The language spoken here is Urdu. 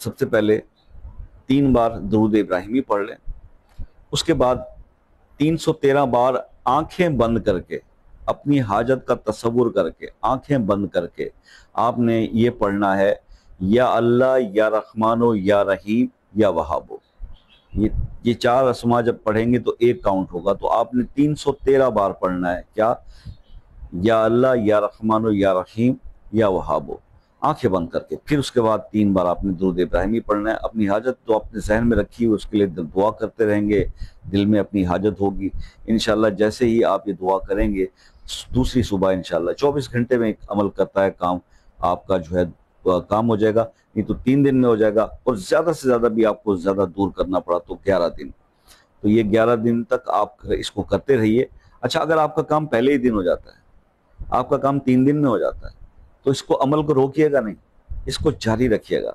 سب سے پہلے 3 بار درود ابراہیمی پڑھ لیں، اس کے بعد 313 بار آنکھیں بند کر کے، اپنی حاجت کا تصور کر کے، آنکھیں بند کر کے آپ نے یہ پڑھنا ہے، یا اللہ یا رحمانو یا رحیم یا وہابو۔ یہ 4 اسما جب پڑھیں گے تو ایک کاؤنٹ ہوگا، تو آپ نے 313 بار پڑھنا ہے، کیا؟ یا اللہ یا رحمانو یا رحیم یا وہابو، آنکھیں بند کر کے۔ پھر اس کے بعد 3 بار آپ نے درود ابراہیمی پڑھنا ہے۔ اپنی حاجت تو اپنے ذہن میں رکھی ہے، اس کے لیے دعا کرتے رہیں گے، دل میں اپنی حاجت ہوگی انشاءاللہ۔ جیسے ہی آپ یہ دعا کریں گے، دوسری صبح انشاءاللہ 24 گھنٹے میں ایک عمل کرتا ہے کام، آپ کا جو ہے کام ہو جائے گا، نہیں تو 3 دن میں ہو جائے گا، اور زیادہ سے زیادہ بھی آپ کو زیادہ دور کرنا پڑا تو 11 دن۔ تو یہ 11 دن تک آپ اس کو کرتے رہیے۔ اچھا، اگر آپ کا کام پہلے ہی دن ہو جاتا ہے، آپ کا کام 3 دن میں ہو جاتا ہے، تو اس کو عمل کو روکیے گا نہیں، اس کو جاری رکھیے گا۔